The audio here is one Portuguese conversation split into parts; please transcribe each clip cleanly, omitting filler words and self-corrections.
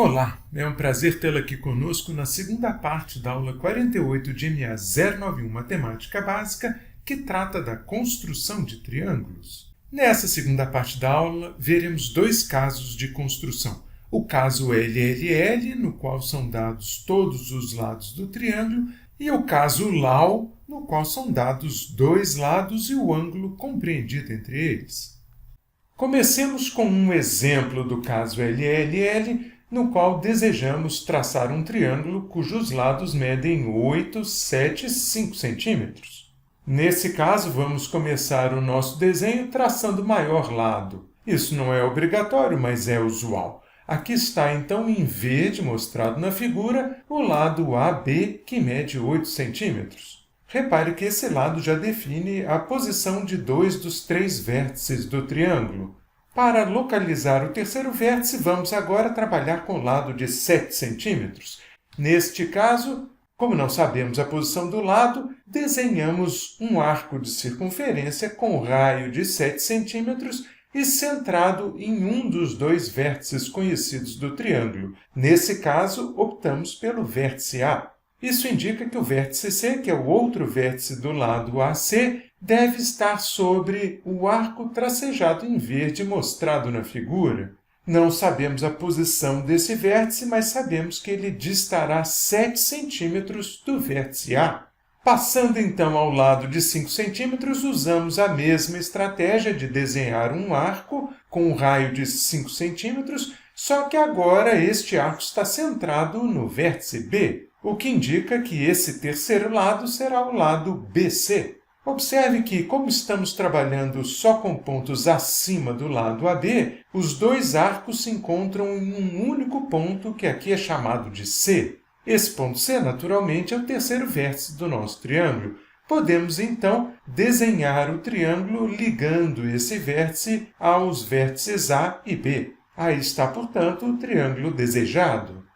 Olá, é um prazer tê-la aqui conosco na segunda parte da aula 48 de MA 091 Matemática Básica, que trata da construção de triângulos. Nessa segunda parte da aula, veremos dois casos de construção. O caso LLL, no qual são dados todos os lados do triângulo, e o caso LAO, no qual são dados dois lados e o ângulo compreendido entre eles. Comecemos com um exemplo do caso LLL, no qual desejamos traçar um triângulo cujos lados medem 8, 7 e 5 centímetros. Nesse caso, vamos começar o nosso desenho traçando o maior lado. Isso não é obrigatório, mas é usual. Aqui está, então, em verde, mostrado na figura, o lado AB, que mede 8 centímetros. Repare que esse lado já define a posição de dois dos três vértices do triângulo. Para localizar o terceiro vértice, vamos agora trabalhar com o lado de 7 centímetros. Neste caso, como não sabemos a posição do lado, desenhamos um arco de circunferência com raio de 7 centímetros e centrado em um dos dois vértices conhecidos do triângulo. Nesse caso, optamos pelo vértice A. Isso indica que o vértice C, que é o outro vértice do lado AC, deve estar sobre o arco tracejado em verde mostrado na figura. Não sabemos a posição desse vértice, mas sabemos que ele distará 7 centímetros do vértice A. Passando então ao lado de 5 centímetros, usamos a mesma estratégia de desenhar um arco com um raio de 5 centímetros, só que agora este arco está centrado no vértice B, o que indica que esse terceiro lado será o lado BC. Observe que, como estamos trabalhando só com pontos acima do lado AB, os dois arcos se encontram em um único ponto que aqui é chamado de C. Esse ponto C, naturalmente, é o terceiro vértice do nosso triângulo. Podemos, então, desenhar o triângulo ligando esse vértice aos vértices A e B. Aí está, portanto, o triângulo desejado.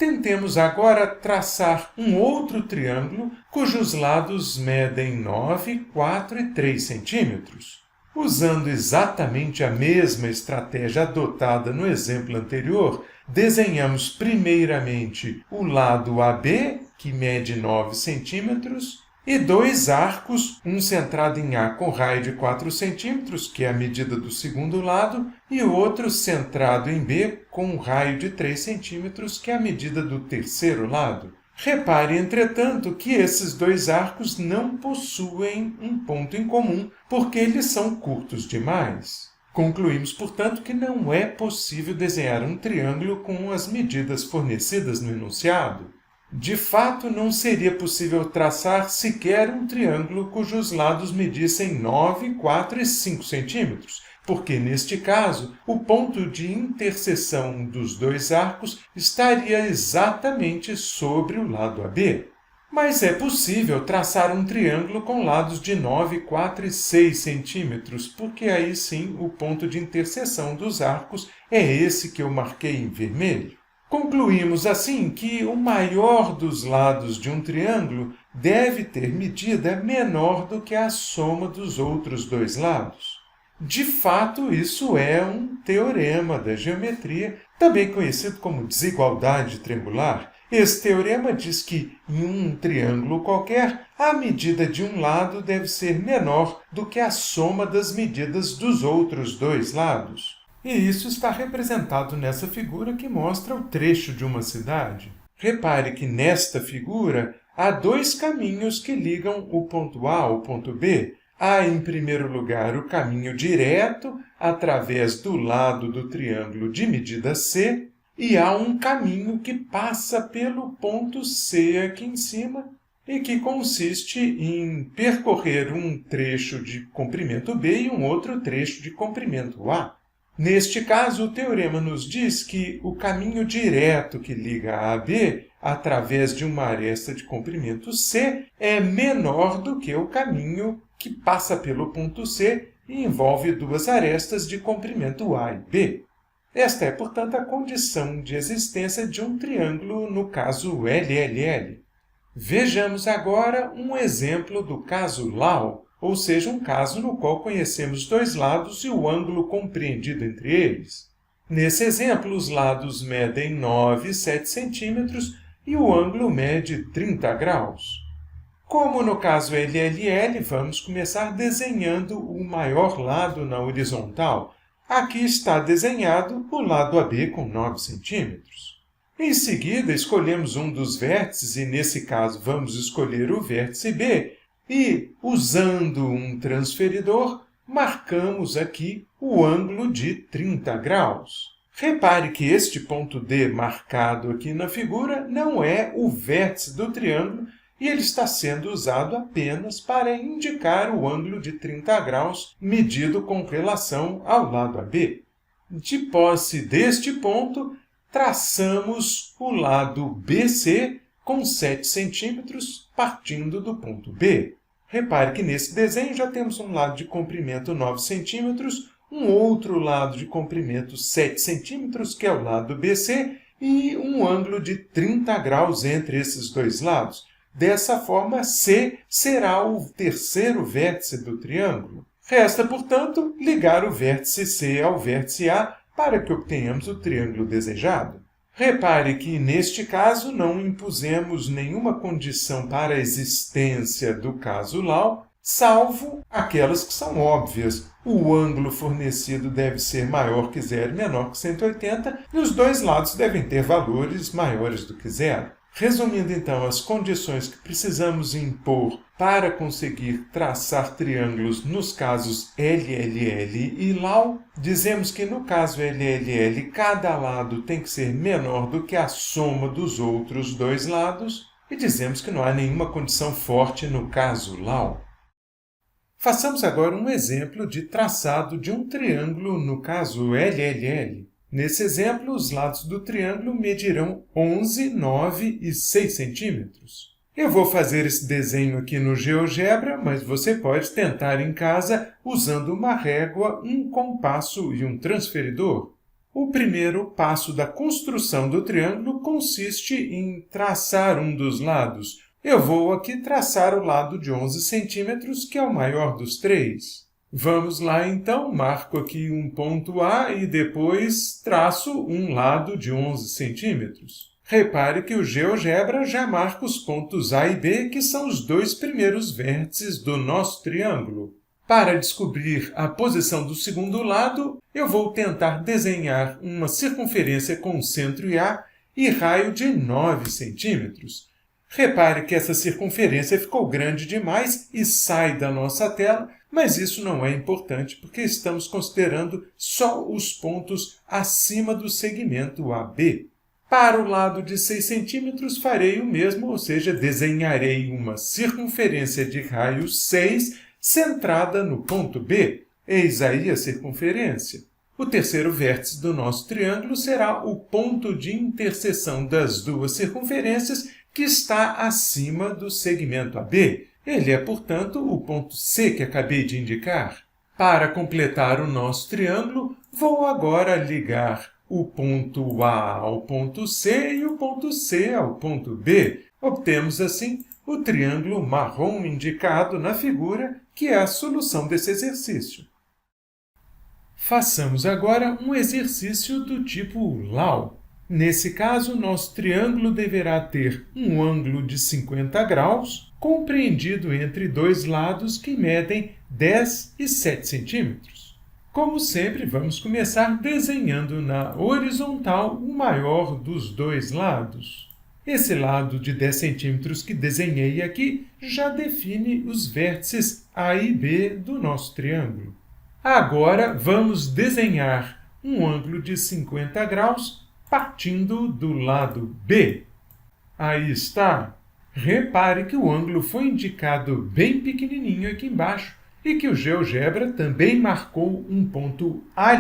Tentemos agora traçar um outro triângulo cujos lados medem 9, 4 e 3 centímetros. Usando exatamente a mesma estratégia adotada no exemplo anterior, desenhamos primeiramente o lado AB, que mede 9 centímetros, e dois arcos, um centrado em A com raio de 4 centímetros, que é a medida do segundo lado, e o outro centrado em B com um raio de 3 centímetros, que é a medida do terceiro lado. Repare, entretanto, que esses dois arcos não possuem um ponto em comum, porque eles são curtos demais. Concluímos, portanto, que não é possível desenhar um triângulo com as medidas fornecidas no enunciado. De fato, não seria possível traçar sequer um triângulo cujos lados medissem 9, 4 e 5 centímetros, porque, neste caso, o ponto de interseção dos dois arcos estaria exatamente sobre o lado AB. Mas é possível traçar um triângulo com lados de 9, 4 e 6 centímetros, porque aí sim o ponto de interseção dos arcos é esse que eu marquei em vermelho. Concluímos, assim, que o maior dos lados de um triângulo deve ter medida menor do que a soma dos outros dois lados. De fato, isso é um teorema da geometria, também conhecido como desigualdade triangular. Esse teorema diz que, em um triângulo qualquer, a medida de um lado deve ser menor do que a soma das medidas dos outros dois lados. E isso está representado nessa figura que mostra o trecho de uma cidade. Repare que nesta figura há dois caminhos que ligam o ponto A ao ponto B. Há, em primeiro lugar, o caminho direto através do lado do triângulo de medida C, e há um caminho que passa pelo ponto C aqui em cima e que consiste em percorrer um trecho de comprimento B e um outro trecho de comprimento A. Neste caso, o teorema nos diz que o caminho direto que liga A a B, através de uma aresta de comprimento C, é menor do que o caminho que passa pelo ponto C e envolve duas arestas de comprimento A e B. Esta é, portanto, a condição de existência de um triângulo no caso LLL. Vejamos agora um exemplo do caso LAO, ou seja, um caso no qual conhecemos dois lados e o ângulo compreendido entre eles. Nesse exemplo, os lados medem 9 e 7 centímetros e o ângulo mede 30 graus. Como no caso LLL, vamos começar desenhando o maior lado na horizontal. Aqui está desenhado o lado AB com 9 centímetros. Em seguida, escolhemos um dos vértices, e nesse caso vamos escolher o vértice B, e, usando um transferidor, marcamos aqui o ângulo de 30 graus. Repare que este ponto D marcado aqui na figura não é o vértice do triângulo, e ele está sendo usado apenas para indicar o ângulo de 30 graus medido com relação ao lado AB. De posse deste ponto, traçamos o lado BC com 7 centímetros partindo do ponto B. Repare que nesse desenho já temos um lado de comprimento 9 centímetros, um outro lado de comprimento 7 centímetros, que é o lado BC, e um ângulo de 30 graus entre esses dois lados. Dessa forma, C será o terceiro vértice do triângulo. Resta, portanto, ligar o vértice C ao vértice A para que obtenhamos o triângulo desejado. Repare que, neste caso, não impusemos nenhuma condição para a existência do caso Lau, salvo aquelas que são óbvias. O ângulo fornecido deve ser maior que zero e menor que 180, e os dois lados devem ter valores maiores do que zero. Resumindo, então, as condições que precisamos impor para conseguir traçar triângulos nos casos LLL e Lau, dizemos que no caso LLL, cada lado tem que ser menor do que a soma dos outros dois lados, e dizemos que não há nenhuma condição forte no caso Lau. Façamos agora um exemplo de traçado de um triângulo no caso LLL. Nesse exemplo, os lados do triângulo medirão 11, 9 e 6 centímetros. Eu vou fazer esse desenho aqui no GeoGebra, mas você pode tentar em casa usando uma régua, um compasso e um transferidor. O primeiro passo da construção do triângulo consiste em traçar um dos lados. Eu vou aqui traçar o lado de 11 centímetros, que é o maior dos três. Vamos lá, então, marco aqui um ponto A e depois traço um lado de 11 centímetros. Repare que o GeoGebra já marca os pontos A e B, que são os dois primeiros vértices do nosso triângulo. Para descobrir a posição do segundo lado, eu vou tentar desenhar uma circunferência com centro em A e raio de 9 centímetros. Repare que essa circunferência ficou grande demais e sai da nossa tela, mas isso não é importante porque estamos considerando só os pontos acima do segmento AB. Para o lado de 6 centímetros farei o mesmo, ou seja, desenharei uma circunferência de raio 6 centrada no ponto B. Eis aí a circunferência. O terceiro vértice do nosso triângulo será o ponto de interseção das duas circunferências, que está acima do segmento AB. Ele é, portanto, o ponto C que acabei de indicar. Para completar o nosso triângulo, vou agora ligar o ponto A ao ponto C e o ponto C ao ponto B. Obtemos, assim, o triângulo marrom indicado na figura, que é a solução desse exercício. Façamos agora um exercício do tipo Lau. Nesse caso, nosso triângulo deverá ter um ângulo de 50 graus, compreendido entre dois lados que medem 10 e 7 centímetros. Como sempre, vamos começar desenhando na horizontal o maior dos dois lados. Esse lado de 10 centímetros que desenhei aqui já define os vértices A e B do nosso triângulo. Agora, vamos desenhar um ângulo de 50 graus partindo do lado B. Aí está. Repare que o ângulo foi indicado bem pequenininho aqui embaixo e que o GeoGebra também marcou um ponto A',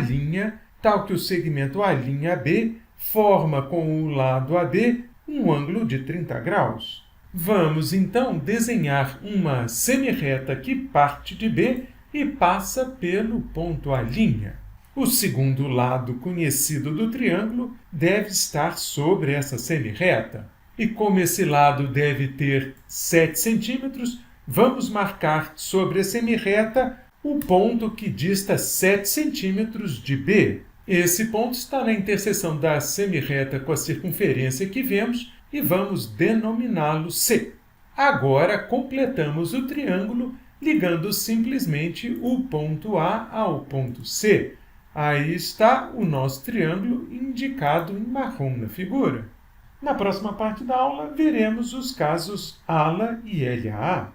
tal que o segmento A'B forma com o lado AB um ângulo de 30 graus. Vamos, então, desenhar uma semirreta que parte de B e passa pelo ponto A'. O segundo lado conhecido do triângulo deve estar sobre essa semirreta. E como esse lado deve ter 7 centímetros, vamos marcar sobre a semirreta o ponto que dista 7 centímetros de B. Esse ponto está na interseção da semirreta com a circunferência que vemos e vamos denominá-lo C. Agora completamos o triângulo ligando simplesmente o ponto A ao ponto C. Aí está o nosso triângulo indicado em marrom na figura. Na próxima parte da aula, veremos os casos ALA e LAA.